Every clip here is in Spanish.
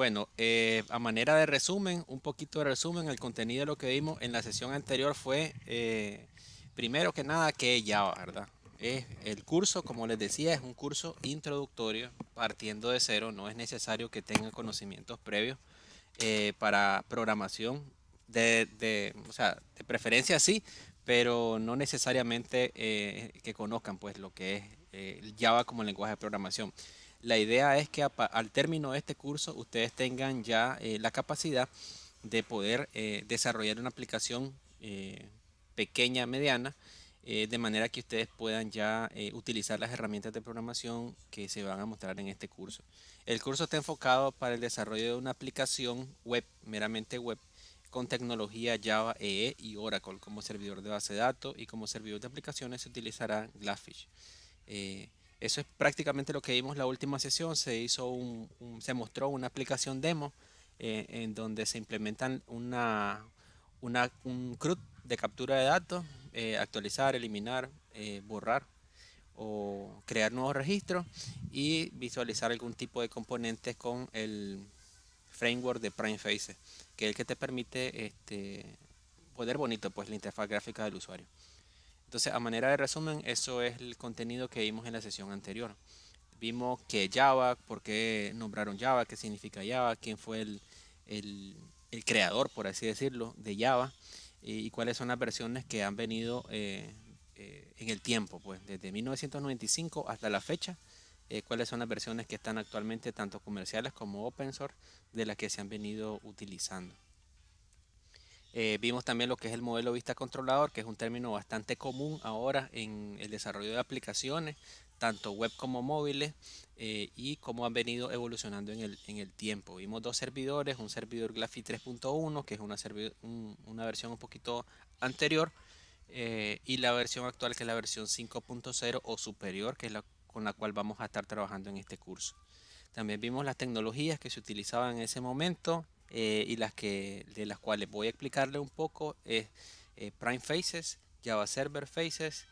Bueno, a manera de resumen, un poquito de resumen, el contenido de lo que vimos en la sesión anterior fue, primero que nada, que es Java, ¿verdad? El curso, como les decía, es un curso introductorio, partiendo de cero, no es necesario que tengan conocimientos previos para programación, o sea, de preferencia sí, pero no necesariamente que conozcan pues lo que es el Java como lenguaje de programación. La idea es que al término de este curso ustedes tengan ya la capacidad de poder desarrollar una aplicación pequeña, mediana, de manera que ustedes puedan ya utilizar las herramientas de programación que se van a mostrar en este curso. El curso está enfocado para el desarrollo de una aplicación web, meramente web, con tecnología Java EE y Oracle como servidor de base de datos, y como servidor de aplicaciones se utilizará Glassfish. Eh, Eso es prácticamente lo que vimos la última sesión. Se mostró una aplicación demo en donde se implementan un CRUD de captura de datos, actualizar, eliminar, borrar o crear nuevos registros y visualizar algún tipo de componentes con el framework de Prime Faces, que es el que te permite poner bonito pues la interfaz gráfica del usuario. Entonces, a manera de resumen, eso es el contenido que vimos en la sesión anterior. Vimos que Java, por qué nombraron Java, qué significa Java, quién fue el- el creador, por así decirlo, de Java, y cuáles son las versiones que han venido en el tiempo, pues desde 1995 hasta la fecha, cuáles son las versiones que están actualmente, tanto comerciales como open source, de las que se han venido utilizando. Vimos también lo que es el modelo vista controlador, que es un término bastante común ahora en el desarrollo de aplicaciones, tanto web como móviles, y cómo han venido evolucionando en el tiempo. Vimos dos servidores, un servidor GLAFI 3.1, que es una versión un poquito anterior, y la versión actual, que es la versión 5.0 o superior, que es la con la cual vamos a estar trabajando en este curso. También vimos las tecnologías que se utilizaban en ese momento, y de las cuales voy a explicarle un poco es Prime Faces, Java Server Faces,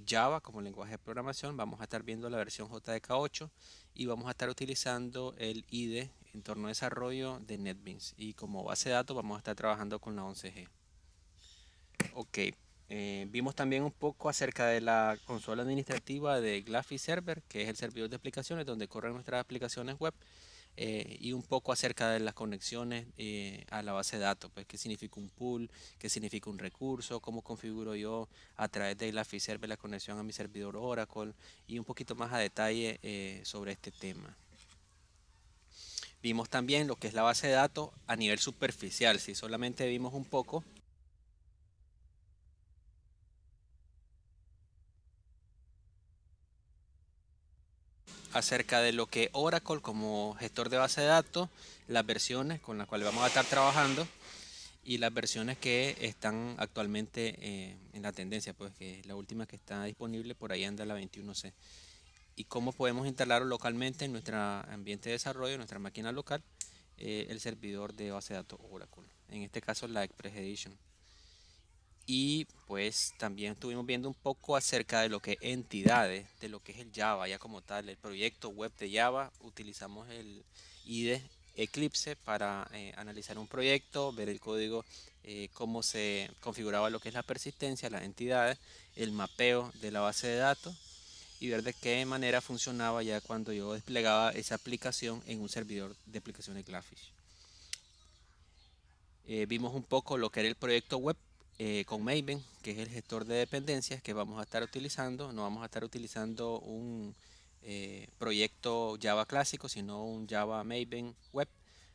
Java como lenguaje de programación. Vamos a estar viendo la versión JDK8 y vamos a estar utilizando el IDE, entorno de desarrollo de NetBeans. Y como base de datos vamos a estar trabajando con la 11G. Ok, vimos también un poco acerca de la consola administrativa de Glaffy Server, que es el servidor de aplicaciones donde corren nuestras aplicaciones web, y un poco acerca de las conexiones a la base de datos, pues qué significa un pool, qué significa un recurso, cómo configuro yo a través de Glaffy Server la conexión a mi servidor Oracle, y un poquito más a detalle sobre este tema. Vimos también lo que es la base de datos a nivel superficial, si solamente vimos un poco acerca de lo que Oracle como gestor de base de datos, las versiones con las cuales vamos a estar trabajando y las versiones que están actualmente en la tendencia, pues que la última que está disponible por ahí anda la 21C. Y cómo podemos instalarlo localmente en nuestro ambiente de desarrollo, en nuestra máquina local, el servidor de base de datos Oracle. En este caso la Express Edition. Y pues también estuvimos viendo un poco acerca de lo que entidades, de lo que es el Java ya como tal, el proyecto web de Java. Utilizamos el IDE Eclipse para analizar un proyecto, ver el código, cómo se configuraba lo que es la persistencia, las entidades, el mapeo de la base de datos, y ver de qué manera funcionaba ya cuando yo desplegaba esa aplicación en un servidor de aplicaciones Glassfish. Vimos un poco lo que era el proyecto web con Maven, que es el gestor de dependencias que vamos a estar utilizando. No vamos a estar utilizando un proyecto Java clásico, sino un Java Maven Web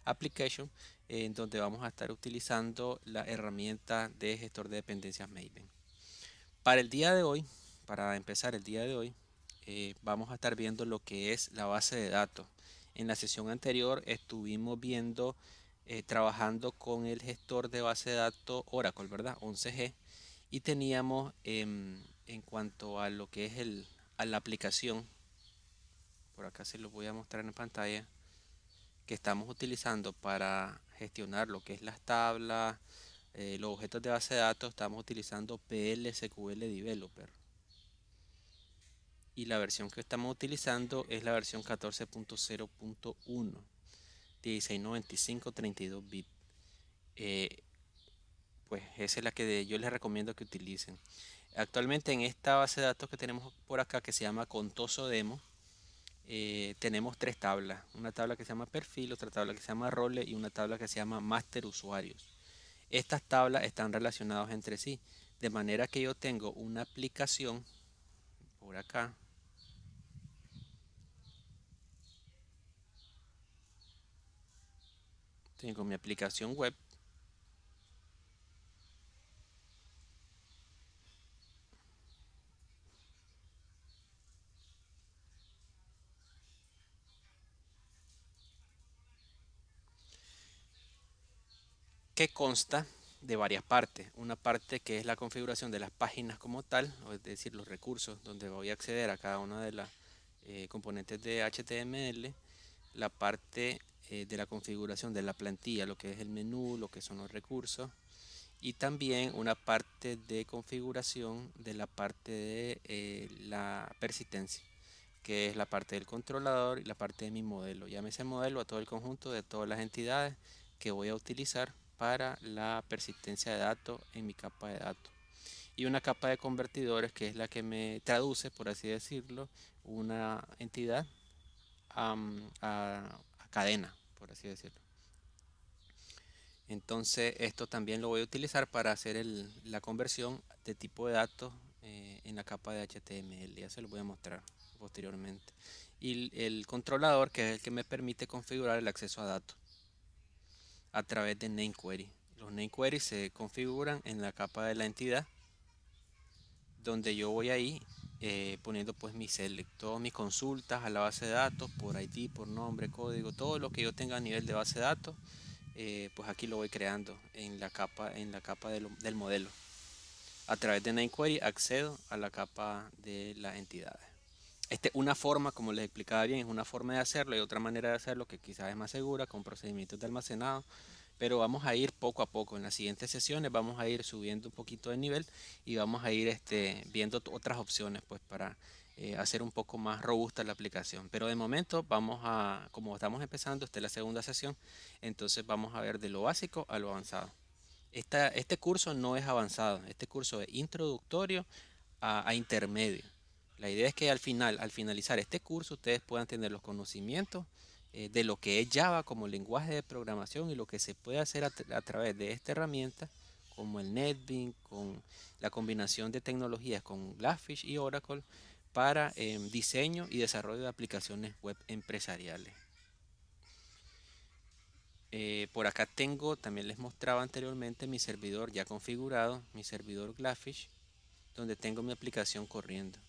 Application, en donde vamos a estar utilizando la herramienta de gestor de dependencias Maven. Para el día de hoy, para empezar el día de hoy, vamos a estar viendo lo que es la base de datos. En la sesión anterior estuvimos viendo, trabajando con el gestor de base de datos Oracle, ¿verdad? 11G. Y teníamos en cuanto a lo que es a la aplicación, por acá se lo voy a mostrar en pantalla, que estamos utilizando para gestionar lo que es las tablas, los objetos de base de datos. Estamos utilizando PL/SQL Developer. Y la versión que estamos utilizando es la versión 14.0.1. 1695 32 bits. Pues esa es la que yo les recomiendo que utilicen. Actualmente en esta base de datos que tenemos por acá, que se llama Contoso Demo, tenemos tres tablas. Una tabla que se llama perfil, otra tabla que se llama role y una tabla que se llama master usuarios. Estas tablas están relacionadas entre sí, de manera que yo tengo una aplicación por acá. Tengo mi aplicación web que consta de varias partes. Una parte que es la configuración de las páginas como tal, o es decir, los recursos donde voy a acceder a cada una de las componentes de HTML. La parte de la configuración de la plantilla, lo que es el menú, lo que son los recursos. Y también una parte de configuración de la parte de la persistencia, que es la parte del controlador y la parte de mi modelo. Llámese modelo a todo el conjunto de todas las entidades que voy a utilizar para la persistencia de datos en mi capa de datos. Y una capa de convertidores que es la que me traduce, por así decirlo, una entidad a cadena, por así decirlo. Entonces esto también lo voy a utilizar para hacer la conversión de tipo de datos en la capa de HTML. Ya se lo voy a mostrar posteriormente. Y el controlador, que es el que me permite configurar el acceso a datos a través de namequery. Los namequery se configuran en la capa de la entidad, donde yo voy ahí poniendo pues mi select, todas mis consultas a la base de datos por ID, por nombre, código, todo lo que yo tenga a nivel de base de datos. Pues aquí lo voy creando en la capa del modelo. A través de namequery accedo a la capa de las entidades. Una forma, como les explicaba bien, es una forma de hacerlo y otra manera de hacerlo que quizás es más segura con procedimientos de almacenado, pero vamos a ir poco a poco. En las siguientes sesiones vamos a ir subiendo un poquito de nivel y vamos a ir viendo otras opciones pues para hacer un poco más robusta la aplicación. Pero de momento como estamos empezando, esta es la segunda sesión, entonces vamos a ver de lo básico a lo avanzado. Este curso no es avanzado, este curso es introductorio a intermedio. La idea es que al finalizar este curso, ustedes puedan tener los conocimientos de lo que es Java como lenguaje de programación y lo que se puede hacer a través de esta herramienta, como el NetBeans, con la combinación de tecnologías con Glassfish y Oracle para diseño y desarrollo de aplicaciones web empresariales. Por acá tengo, también les mostraba anteriormente mi servidor ya configurado, mi servidor Glassfish, donde tengo mi aplicación corriendo.